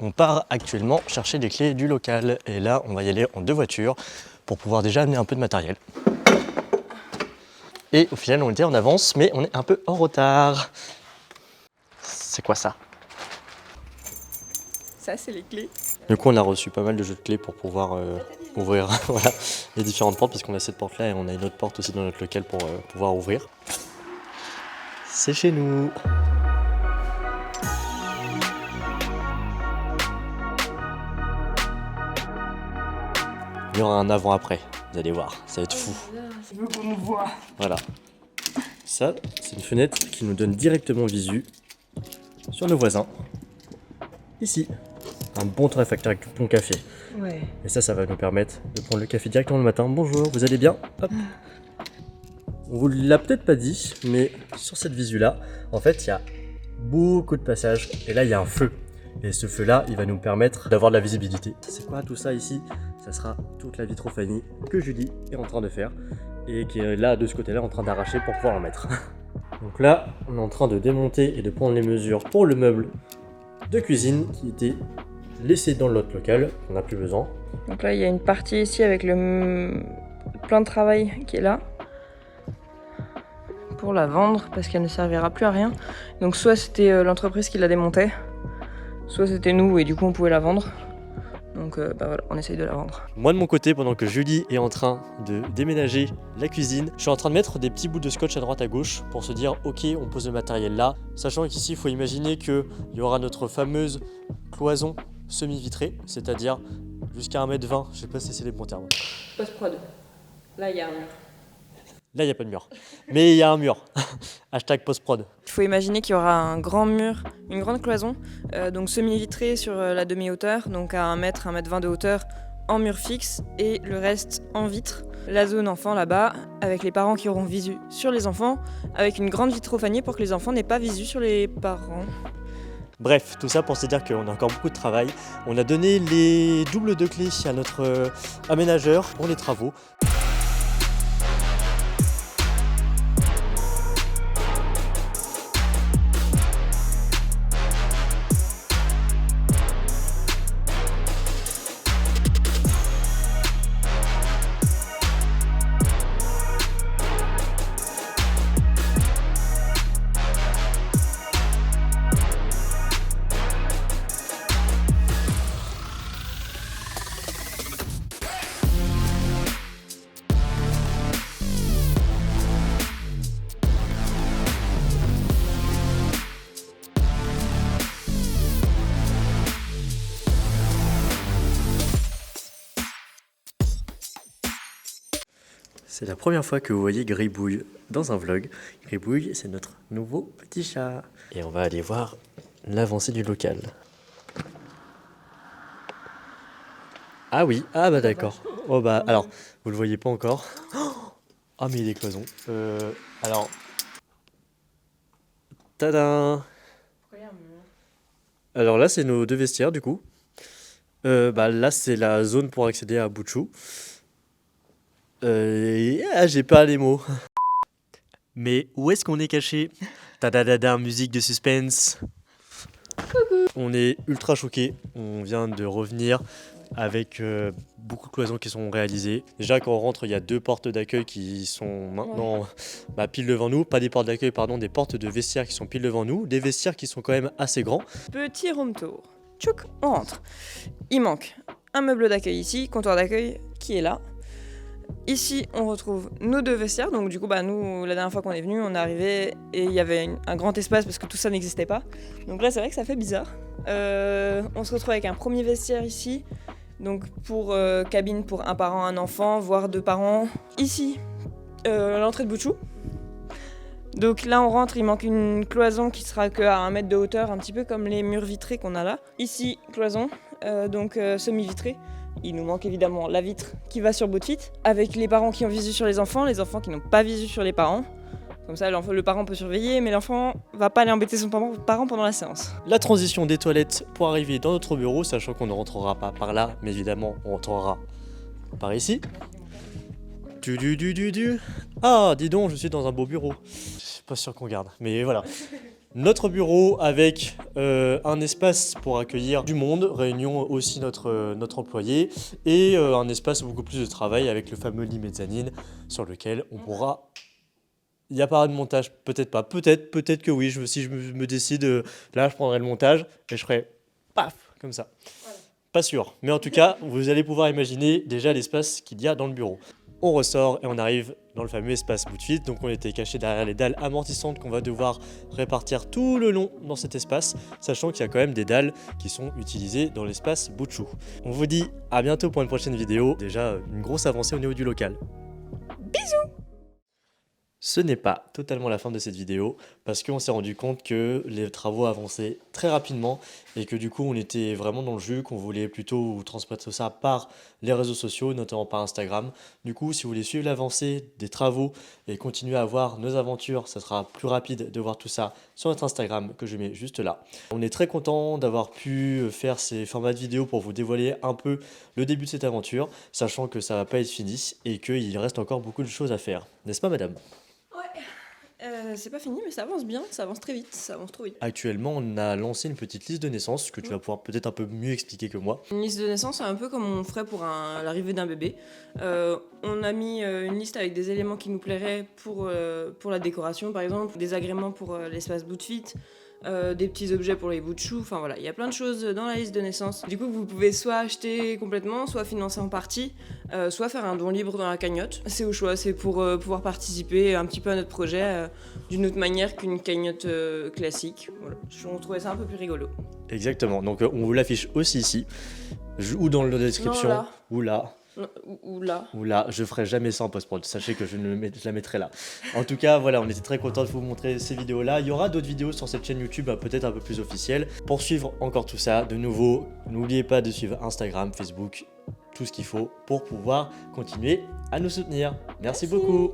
On part actuellement chercher les clés du local et là on va y aller en 2 voitures pour pouvoir déjà amener un peu de matériel. Et au final on était en avance mais on est un peu en retard. C'est quoi ça? Ça c'est les clés. Du coup on a reçu pas mal de jeux de clés pour pouvoir ouvrir voilà, les différentes portes parce qu'on a cette porte là et on a une autre porte aussi dans notre local pour pouvoir ouvrir. C'est chez nous. Il y aura un avant-après, vous allez voir, ça va être fou. Je veux qu'on nous voit. Voilà. Ça, c'est une fenêtre qui nous donne directement visu sur nos voisins. Ici, un bon torréfacteur avec bon café. Ouais. Et ça va nous permettre de prendre le café directement le matin. Bonjour, vous allez bien? Hop. On vous l'a peut-être pas dit, mais sur cette visu-là, en fait, il y a beaucoup de passages. Et là, il y a un feu. Et ce feu-là, il va nous permettre d'avoir de la visibilité. C'est quoi tout ça ici? Ça sera toute la vitrophanie que Julie est en train de faire et qui est là, de ce côté-là, en train d'arracher pour pouvoir en mettre. Donc là, on est en train de démonter et de prendre les mesures pour le meuble de cuisine qui était laissé dans l'autre local, qu'on n'a plus besoin. Donc là il y a une partie ici avec le plan de travail qui est là. Pour la vendre parce qu'elle ne servira plus à rien. Donc soit c'était l'entreprise qui la démontait, soit c'était nous et du coup on pouvait la vendre. Donc voilà, on essaye de la vendre. Moi de mon côté, pendant que Julie est en train de déménager la cuisine, je suis en train de mettre des petits bouts de scotch à droite à gauche pour se dire ok, on pose le matériel là, sachant qu'ici il faut imaginer qu'il y aura notre fameuse cloison semi-vitrée, c'est-à-dire jusqu'à 1m20, je sais pas si c'est les bons termes. Post-prod, là il y a un mur. Là il n'y a pas de mur, mais il y a un mur. Hashtag post-prod. Il faut imaginer qu'il y aura un grand mur, une grande cloison, donc semi-vitrée sur la demi-hauteur, donc à 1 mètre, 1 m 20 de hauteur, en mur fixe, et le reste en vitre. La zone enfant là-bas, avec les parents qui auront visu sur les enfants, avec une grande vitrophanie pour que les enfants n'aient pas visu sur les parents. Bref, tout ça pour se dire qu'on a encore beaucoup de travail. On a donné les doubles de clés à notre aménageur pour les travaux. C'est la première fois que vous voyez Gribouille dans un vlog. Gribouille, c'est notre nouveau petit chat. Et on va aller voir l'avancée du local. Ah oui, ah bah d'accord. Oh bah alors, vous le voyez pas encore. Ah mais il y a des cloisons. Alors, tadam. Alors là, c'est nos 2 vestiaires du coup. Là, c'est la zone pour accéder à Bouchou. J'ai pas les mots. Mais où est-ce qu'on est caché? Tadadada, musique de suspense. On est ultra choqués. On vient de revenir avec beaucoup de cloisons qui sont réalisées. Déjà, quand on rentre, il y a 2 portes d'accueil qui sont maintenant pile devant nous. Pas des portes d'accueil, pardon, des portes de vestiaires qui sont pile devant nous. Des vestiaires qui sont quand même assez grands. Petit room tour. Tchouk, on rentre. Il manque un meuble d'accueil ici, comptoir d'accueil qui est là. Ici, on retrouve nos 2 vestiaires. Donc du coup, nous, la dernière fois qu'on est venu, on est arrivé et il y avait un grand espace parce que tout ça n'existait pas. Donc là, c'est vrai que ça fait bizarre. On se retrouve avec un premier vestiaire ici. Donc pour cabine pour un parent, un enfant, voire 2 parents. Ici, l'entrée de Bouchou. Donc là, on rentre, il manque une cloison qui sera qu'à 1 mètre de hauteur, un petit peu comme les murs vitrés qu'on a là. Ici, cloison, semi-vitrée. Il nous manque évidemment la vitre qui va sur Bootfit, avec les parents qui ont visu sur les enfants qui n'ont pas visu sur les parents. Comme ça, le parent peut surveiller, mais l'enfant va pas aller embêter son parent pendant la séance. La transition des toilettes pour arriver dans notre bureau, sachant qu'on ne rentrera pas par là, mais évidemment, on rentrera par ici. Ah, dis donc, je suis dans un beau bureau. Je suis pas sûr qu'on garde, mais voilà. Notre bureau avec un espace pour accueillir du monde, réunion aussi notre employé, et un espace beaucoup plus de travail avec le fameux lit mezzanine sur lequel on pourra... Il n'y a pas de montage, peut-être pas, peut-être que oui, si je me décide, là je prendrai le montage et je ferai paf, comme ça. Voilà. Pas sûr, mais en tout cas, vous allez pouvoir imaginer déjà l'espace qu'il y a dans le bureau. On ressort et on arrive dans le fameux espace bout de fil. Donc on était caché derrière les dalles amortissantes qu'on va devoir répartir tout le long dans cet espace, sachant qu'il y a quand même des dalles qui sont utilisées dans l'espace bout de chou. On vous dit à bientôt pour une prochaine vidéo. Déjà une grosse avancée au niveau du local. Bisous! Ce n'est pas totalement la fin de cette vidéo parce qu'on s'est rendu compte que les travaux avançaient très rapidement et que du coup on était vraiment dans le jus, qu'on voulait plutôt vous transmettre ça par les réseaux sociaux, notamment par Instagram. Du coup, si vous voulez suivre l'avancée des travaux et continuer à voir nos aventures, ça sera plus rapide de voir tout ça sur notre Instagram que je mets juste là. On est très content d'avoir pu faire ces formats de vidéos pour vous dévoiler un peu le début de cette aventure, sachant que ça va pas être fini et qu'il reste encore beaucoup de choses à faire. N'est-ce pas, madame ? C'est pas fini, mais ça avance bien, ça avance très vite, ça avance trop vite. Actuellement, on a lancé une petite liste de naissance que tu vas pouvoir peut-être un peu mieux expliquer que moi. Une liste de naissance, c'est un peu comme on ferait pour l'arrivée d'un bébé. On a mis une liste avec des éléments qui nous plairaient pour la décoration, par exemple, des agréments pour l'espace bout de fit, des petits objets pour les bouts de chou, enfin voilà, il y a plein de choses dans la liste de naissance. Du coup, vous pouvez soit acheter complètement, soit financer en partie, soit faire un don libre dans la cagnotte. C'est au choix, c'est pour pouvoir participer un petit peu à notre projet d'une autre manière qu'une cagnotte classique. Voilà. On trouvait ça un peu plus rigolo. Exactement, donc on vous l'affiche aussi ici, ou dans la description, Non, là. ou là. Ou là. Ou là, je ferai jamais ça en post-prod, sachez que je la mettrai là. En tout cas, voilà, on était très content de vous montrer ces vidéos-là. Il y aura d'autres vidéos sur cette chaîne YouTube, peut-être un peu plus officielles. Pour suivre encore tout ça, de nouveau, n'oubliez pas de suivre Instagram, Facebook, tout ce qu'il faut pour pouvoir continuer à nous soutenir. Merci beaucoup.